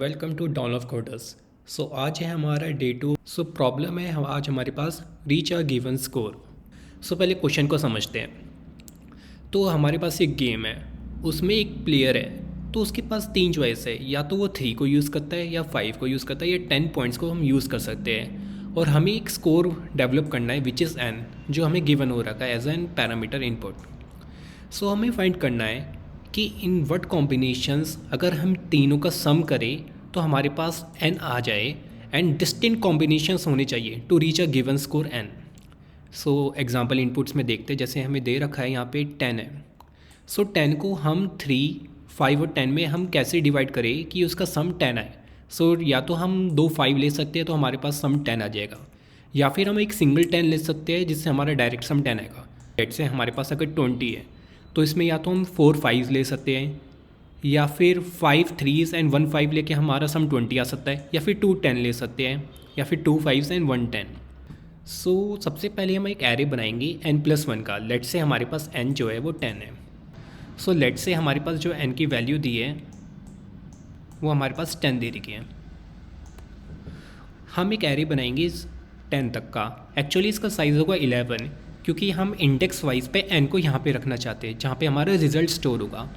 Welcome to dawn of coders. So आज है हमारा डे 2। सो प्रॉब्लम है आज हमारे पास रीच अ गिवन स्कोर। सो पहले क्वेश्चन को समझते हैं। तो हमारे पास एक गेम है, उसमें एक प्लेयर है, तो उसके पास 3 चॉइस है, या तो वो 3 को यूज़ करता है, या 5 को यूज़ करता है, या 10 पॉइंट्स को हम यूज़ कर सकते हैं। और हमें एक स्कोर डेवलप करना है विच इज़ एन, जो हमें गिवन हो रखा है एज एन पैरामीटर इनपुट। सो हमें फाइंड करना है कि इन वर्ड कॉम्बिनेशंस अगर हम तीनों का सम करें तो हमारे पास n आ जाए एंड डिस्टिंक्ट कॉम्बिनेशंस होने चाहिए to reach a given score n। So example inputs में देखते हैं, जैसे हमें दे रखा है यहाँ पे 10 है। सो 10 को हम 3, 5 और 10 में हम कैसे डिवाइड करें कि उसका सम 10 आए। सो या तो हम 2 5 ले सकते हैं तो हमारे पास सम 10 आ जाएगा, या फिर हम एक सिंगल 10 ले सकते हैं जिससे हमारा डायरेक्ट सम 10 आएगा। लेट्स से हमारे पास अगर 20 है तो इसमें या तो हम 4 5 ले सकते हैं, या फिर 5 3s एंड 1 5 लेके हमारा सम 20 आ सकता है, या फिर 2 10 ले सकते हैं, या फिर 2 5s एंड 1 10। सो सबसे पहले हम एक एरे बनाएंगे n+1 का। लेट से हमारे पास n जो है वो 10 है। सो लेट से हमारे पास जो n की वैल्यू दी है वो हमारे पास 10 दे रखी है। हम एक एरे बनाएंगे 10 तक का। एक्चुअली इसका साइज़ होगा 11, क्योंकि हम इंडेक्स वाइज पे n को यहाँ पे रखना चाहते हैं जहाँ पे हमारा रिजल्ट स्टोर होगा।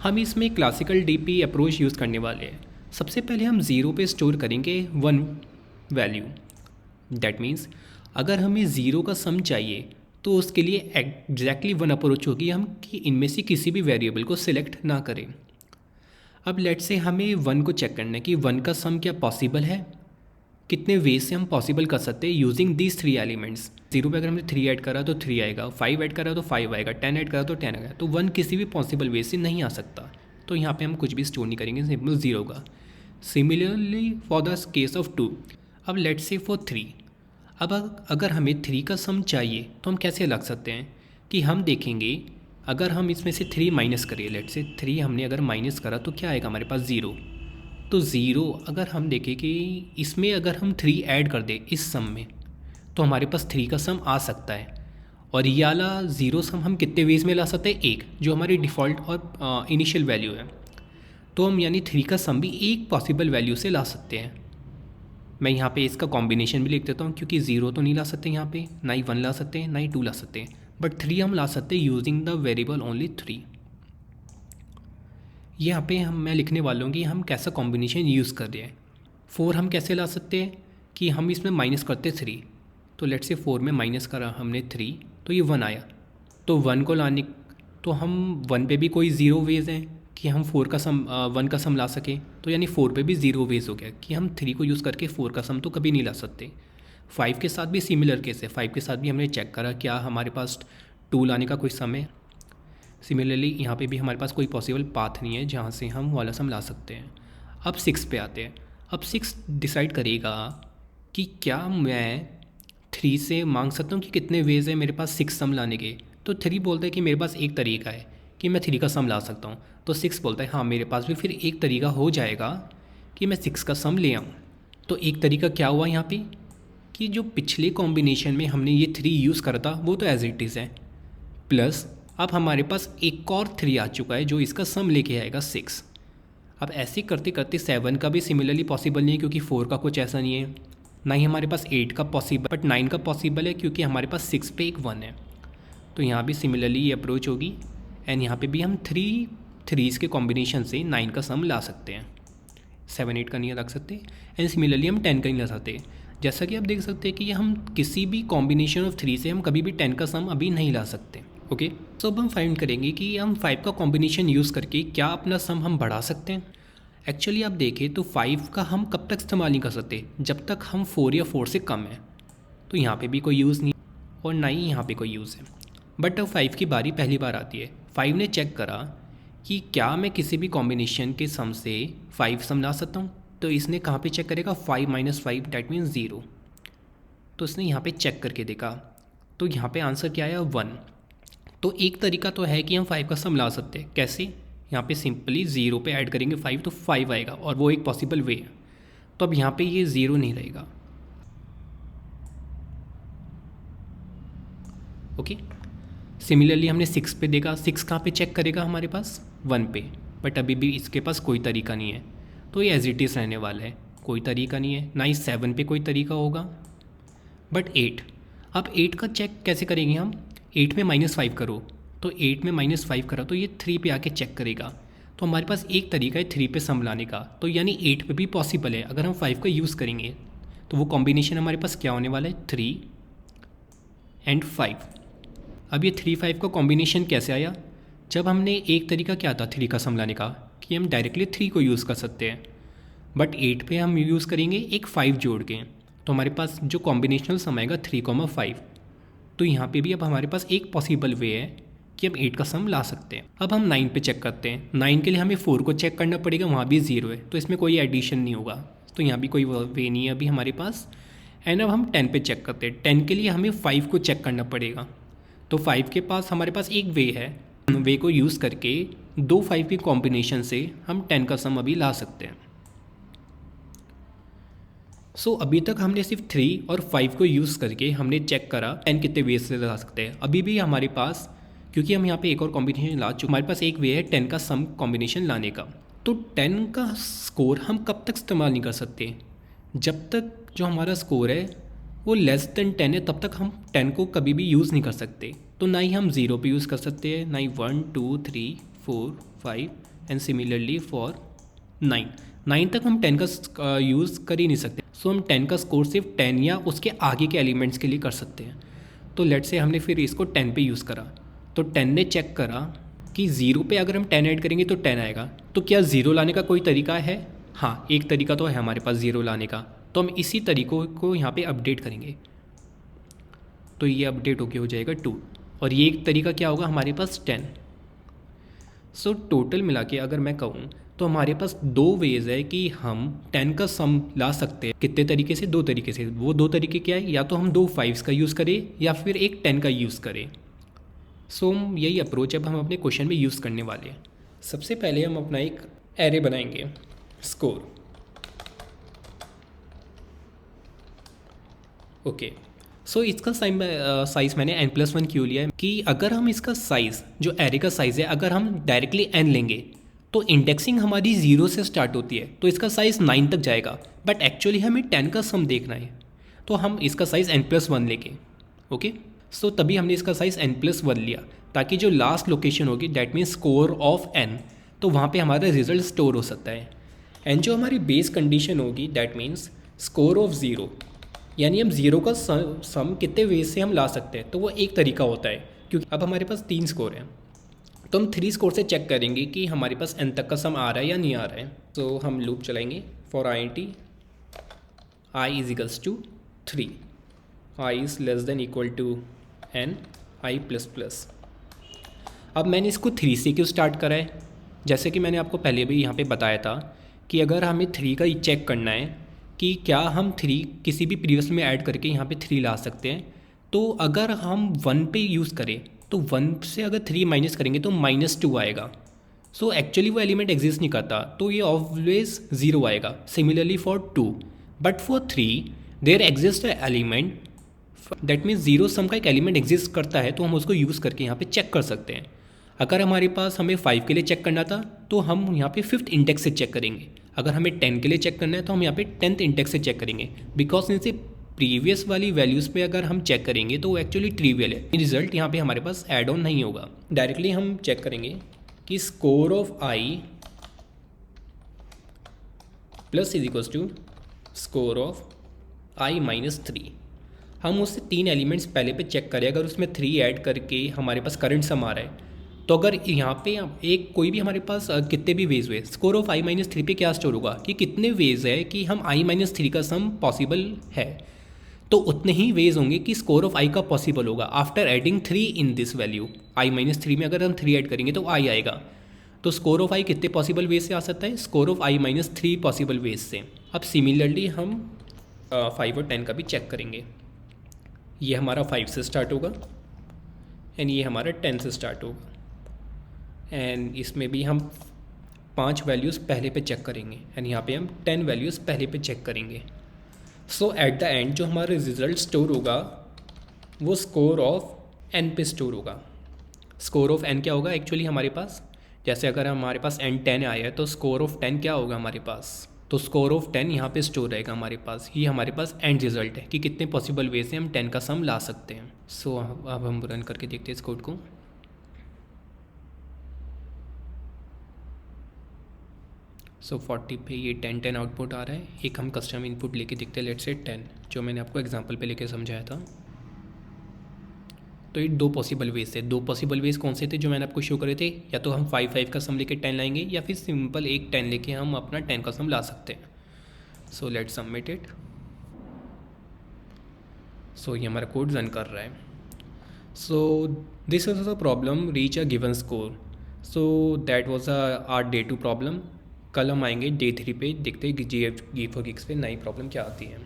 हम इसमें क्लासिकल डीपी अप्रोच यूज़ करने वाले हैं। सबसे पहले हम 0 पे स्टोर करेंगे 1 वैल्यू। दैट मीन्स अगर हमें 0 का सम चाहिए तो उसके लिए एग्जैक्टली 1 अप्रोच होगी हम कि इनमें से किसी भी वेरिएबल को सिलेक्ट ना करें। अब लेट से हमें 1 को चेक करना है कि 1 का सम क्या पॉसिबल है, कितने वे से हम पॉसिबल कर सकते हैं यूजिंग दीज 3 एलिमेंट्स। 0 पे अगर हमने 3 ऐड करा तो 3 आएगा, 5 ऐड करा तो 5 आएगा, 10 ऐड करा तो 10 आएगा। तो 1 किसी भी पॉसिबल वे से नहीं आ सकता, तो यहाँ पे हम कुछ भी स्टोर नहीं करेंगे, सिंपल 0 का। Similarly for the case of 2। अब लेट्स से फॉर 3, अब अगर हमें 3 का सम चाहिए तो हम कैसे लग सकते हैं कि हम देखेंगे अगर हम इसमें से 3 माइनस करिए। लेट्स से 3 हमने अगर माइनस करा तो क्या आएगा हमारे पास 0। तो 0 अगर हम देखें कि इसमें अगर हम 3 ऐड कर दें इस सम में तो हमारे पास 3 का सम आ सकता है। और ये वाला 0 सम हम कितने वेज में ला सकते हैं, एक जो हमारी डिफ़ॉल्ट और इनिशियल वैल्यू है। तो हम यानी 3 का सम भी एक पॉसिबल वैल्यू से ला सकते हैं। मैं यहाँ पे इसका कॉम्बिनेशन भी लिख देता हूँ, क्योंकि 0 तो नहीं ला सकते यहाँ पे, ना ही 1 ला सकते हैं, ना ही 2 ला सकते हैं, बट 3 हम ला सकते हैं यूजिंग द वेरिएबल ओनली 3। यहाँ पे मैं लिखने वाला हूँ कि हम कैसा कॉम्बिनेशन यूज़ कर रहे हैं। 4 हम कैसे ला सकते हैं कि हम इसमें माइनस करते 3। तो लेट्स से 4 में माइनस करा हमने 3 तो ये 1 आया। तो 1 को लाने, तो हम 1 पे भी कोई 0 वेज हैं कि हम 4 का सम 1 का सम ला सकें। तो यानी 4 पे भी 0 वेज हो गया कि हम 3 को यूज़ करके 4 का सम तो कभी नहीं ला सकते। 5 के साथ भी सिमिलर केस है। 5 के साथ भी हमने चेक करा क्या हमारे पास 2 लाने का कोई सम है। सिमिलरली यहाँ पे भी हमारे पास कोई पॉसिबल पाथ नहीं है जहाँ से हम वाला सम ला सकते हैं। अब 6 पे आते हैं। अब 6 डिसाइड करेगा कि क्या मैं 3 से मांग सकता हूँ कि कितने वेज है मेरे पास 6 सम लाने के। तो 3 बोलता है कि मेरे पास एक तरीका है कि मैं 3 का सम ला सकता हूँ। तो 6 बोलता है हाँ मेरे पास भी फिर एक तरीका हो जाएगा कि मैं 6 का सम ले आऊँ। तो एक तरीका क्या हुआ यहाँ पे कि जो पिछले कॉम्बिनेशन में हमने ये 3 यूज़ करा था वो तो एज इट इज़ है, प्लस अब हमारे पास एक और 3 आ चुका है जो इसका सम लेके आएगा 6। अब ऐसे करते करते 7 का भी सिमिलरली पॉसिबल नहीं है, क्योंकि 4 का कुछ ऐसा नहीं है, ना ही हमारे पास 8 का पॉसिबल, बट 9 का पॉसिबल है क्योंकि हमारे पास 6 पे एक 1 है। तो यहाँ भी सिमिलरली ये अप्रोच होगी एंड यहाँ पे भी हम 3s के कॉम्बिनेशन से 9 का सम ला सकते हैं। 7 8 का नहीं रख सकते एंड सिमिलरली हम 10 का नहीं ला सकते। जैसा कि आप देख सकते हैं कि हम किसी भी कॉम्बिनेशन ऑफ 3 से हम कभी भी 10 का सम अभी नहीं ला सकते। ओके, तो अब हम फाइंड करेंगे कि हम 5 का कॉम्बिनेशन यूज़ करके क्या अपना सम हम बढ़ा सकते हैं। एक्चुअली आप देखें तो 5 का हम कब तक इस्तेमाल नहीं कर सकते, जब तक हम 4 या 4 से कम है। तो यहाँ पे भी कोई यूज़ नहीं और ना ही यहाँ पे कोई यूज़ है। बट अब 5 की बारी पहली बार आती है। 5 ने चेक करा कि क्या मैं किसी भी कॉम्बिनेशन के सम से 5 सम ला सकता हूँ। तो इसने कहाँ पे चेक करेगा, 5 - 5 डैट मीन्स 0। तो इसने यहाँ पे चेक करके देखा तो यहाँ पे आंसर क्या आया 1। तो एक तरीका तो है कि हम 5 का सम ला सकते हैं। कैसे, यहाँ पे सिंपली 0 पे ऐड करेंगे 5 तो 5 आएगा और वो एक पॉसिबल वे है। तो अब यहाँ पे ये 0 नहीं रहेगा। ओके, सिमिलरली हमने 6 पे देखा, 6 कहाँ पे चेक करेगा हमारे पास 1 पे, बट अभी भी इसके पास कोई तरीका नहीं है। तो ये एज इट इज़ रहने वाला है, कोई तरीका नहीं है, ना ही 7 पे कोई तरीका होगा। बट 8, अब 8 का चेक कैसे करेंगे हम? 8 में -5 करो, तो 8 में -5 करा तो ये 3 पे आके चेक करेगा। तो हमारे पास एक तरीका है 3 पे सम लाने का, तो यानी 8 पे भी पॉसिबल है। अगर हम 5 का यूज़ करेंगे तो वो कॉम्बिनेशन हमारे पास क्या होने वाला है? 3 एंड 5। अब ये 3 5 का कॉम्बिनेशन कैसे आया? जब हमने एक तरीका क्या था 3 का सम लाने का कि हम डायरेक्टली 3 को यूज़ कर सकते हैं, बट 8 पे हम यूज़ करेंगे एक 5 जोड़ के, तो हमारे पास जो कॉम्बिनेशनल सम आएगा 3,5। तो यहाँ पे भी अब हमारे पास एक पॉसिबल वे है कि हम 8 का सम ला सकते हैं। अब हम 9 पे चेक करते हैं। 9 के लिए हमें 4 को चेक करना पड़ेगा, वहाँ भी 0 है, तो इसमें कोई एडिशन नहीं होगा, तो यहाँ भी कोई वे नहीं है अभी हमारे पास। एंड अब हम 10 पे चेक करते हैं। 10 के लिए हमें 5 को चेक करना पड़ेगा, तो 5 के पास हमारे पास एक वे है, वे को यूज़ करके 2 5 के कॉम्बिनेशन से हम 10 का सम अभी ला सकते हैं। सो अभी तक हमने सिर्फ 3 और 5 को यूज़ करके हमने चेक करा 10 कितने वे से ला सकते हैं। अभी भी हमारे पास, क्योंकि हम यहाँ पे एक और कॉम्बिनेशन ला चुके, हमारे पास एक वे है 10 का सम कॉम्बिनेशन लाने का। तो 10 का स्कोर हम कब तक इस्तेमाल नहीं कर सकते? जब तक जो हमारा स्कोर है वो लेस देन 10 है, तब तक हम 10 को कभी भी यूज़ नहीं कर सकते। तो ना ही हम 0 पे यूज़ कर सकते हैं, ना ही 1 2 3 4 5 एंड सिमिलरली फॉर 9 तक हम 10 का यूज़ कर ही नहीं सकते। सो हम 10 का स्कोर सिर्फ 10 या उसके आगे के एलिमेंट्स के लिए कर सकते हैं। तो लेट से हमने फिर इसको 10 पे यूज़ करा, तो 10 ने चेक करा कि 0 पे अगर हम 10 ऐड करेंगे तो 10 आएगा। तो क्या 0 लाने का कोई तरीका है? हाँ, एक तरीका तो है हमारे पास 0 लाने का, तो हम इसी तरीक़ों को यहाँ पे अपडेट करेंगे। तो ये अपडेट होके हो जाएगा 2, और ये एक तरीका क्या होगा हमारे पास 10। सो टोटल मिला के अगर मैं कहूँ तो हमारे पास 2 वेज है कि हम 10 का सम ला सकते हैं। कितने तरीके से? 2 तरीके से। वो 2 तरीके क्या है? या तो हम 2 5s का यूज़ करें या फिर एक 10 का यूज़ करें। सो यही अप्रोच अब हम अपने क्वेश्चन में यूज़ करने वाले हैं। सबसे पहले हम अपना एक एरे बनाएंगे, स्कोर। ओके, सो इसका साइज़ मैंने n+1 क्यों लिया है कि अगर हम इसका साइज़, जो एरे का साइज़ है, अगर हम डायरेक्टली n लेंगे तो इंडेक्सिंग हमारी 0 से स्टार्ट होती है, तो इसका साइज़ 9 तक जाएगा। बट एक्चुअली हमें 10 का सम देखना है, तो हम इसका साइज़ n+1 लेंगे। ओके, सो तभी हमने इसका साइज़ n+1 लिया, ताकि जो लास्ट लोकेशन होगी that means score of n, तो वहाँ पे हमारा रिजल्ट स्टोर हो सकता है। एंड जो हमारी बेस कंडीशन होगी दैट मीन्स स्कोर ऑफ 0, यानी हम 0 का सम कितने वेज से हम ला सकते हैं, तो वो एक तरीका होता है। क्योंकि अब हमारे पास 3 स्कोर हैं, तो हम 3 स्कोर से चेक करेंगे कि हमारे पास n तक का सम आ रहा है या नहीं आ रहा है। तो हम लूप चलाएंगे for int i is equals to 3, i is less than equal to n i plus. अब मैंने इसको 3 से क्यों स्टार्ट करा है? जैसे कि मैंने आपको पहले भी यहाँ पे बताया था कि अगर हमें 3 का चेक करना है कि क्या हम 3 किसी भी प्रीवियस में ऐड करके यहाँ पे 3 ला सकते हैं, तो अगर हम 1 पे यूज़ करें तो 1 से अगर 3 माइनस करेंगे तो -2 आएगा। सो एक्चुअली वो एलिमेंट एग्जिस्ट नहीं करता, तो ये ऑलवेज 0 आएगा। Similarly for 2, but for 3 there exist element, that means 0 sum का एक एलिमेंट एग्जिस्ट करता है, तो हम उसको यूज़ करके यहाँ पे चेक कर सकते हैं। अगर हमारे पास हमें 5 के लिए चेक करना था तो हम यहाँ पे 5th इंडेक्स से चेक करेंगे। अगर हमें 10 के लिए चेक करना है तो हम यहाँ पे 10th इंडेक्स से चेक करेंगे, बिकॉज इनसे प्रीवियस वाली वैल्यूज़ पे अगर हम चेक करेंगे तो वो एक्चुअली ट्रिवियल है, रिजल्ट यहाँ पे हमारे पास ऐड ऑन नहीं होगा। डायरेक्टली हम चेक करेंगे कि score of i plus is equals to score of i -3। हम उससे 3 एलिमेंट्स पहले पे चेक करें, अगर उसमें 3 ऐड करके हमारे पास करंट सम आ रहा है, तो अगर यहाँ पे एक कोई भी हमारे पास कितने भी वेज हुए, स्कोर ऑफ i -3 पे क्या स्टोर होगा कि कितने वेज है कि हम i -3 का सम पॉसिबल है, तो उतने ही वेज होंगे कि स्कोर ऑफ i का पॉसिबल होगा after adding 3 in this value. i -3 में अगर हम 3 ऐड करेंगे तो i आएगा। तो स्कोर ऑफ i कितने पॉसिबल वेज से आ सकता है? Score of i -3 possible ways से। अब सिमिलरली हम 5 और 10 का भी चेक करेंगे। ये हमारा 5 से स्टार्ट होगा एंड ये हमारा 10 से स्टार्ट होगा, एंड इसमें भी हम 5 वैल्यूज़ पहले पे चेक करेंगे एंड यहाँ पे हम 10 वैल्यूज़ पहले पे चेक करेंगे। सो एट द एंड जो हमारा रिजल्ट स्टोर होगा वो स्कोर ऑफ n पे स्टोर होगा। स्कोर ऑफ n क्या होगा एक्चुअली हमारे पास? जैसे अगर हमारे पास n 10 आया है तो स्कोर ऑफ 10 क्या होगा हमारे पास, तो स्कोर ऑफ 10 यहाँ पे स्टोर रहेगा हमारे पास। ये हमारे पास एंड रिजल्ट है कि कितने पॉसिबल वे से हम 10 का सम ला सकते हैं। सो अब हम रन करके देखते हैं इस कोड को। सो 40 पे ये 10 आउटपुट आ रहा है। एक हम कस्टम इनपुट लेके देखते हैं, लेट्स से 10, जो मैंने आपको एग्जांपल पे लेके समझाया था। तो ये दो पॉसिबल वेज थे। दो पॉसिबल वेज कौन से थे जो मैंने आपको शो करे थे, या तो हम 5 का सम लेके 10 लाएंगे, या फिर सिंपल एक 10 लेके हम अपना 10 का सम ला सकते हैं। So let's submit it. So ये हमारा कोड रन कर रहा है। So this was the problem reach a given score. So that was our day 2 problem. कल हम आएंगे डे 3 पे, देखते हैं कि GF Geek for Geeks पे नई प्रॉब्लम क्या आती है।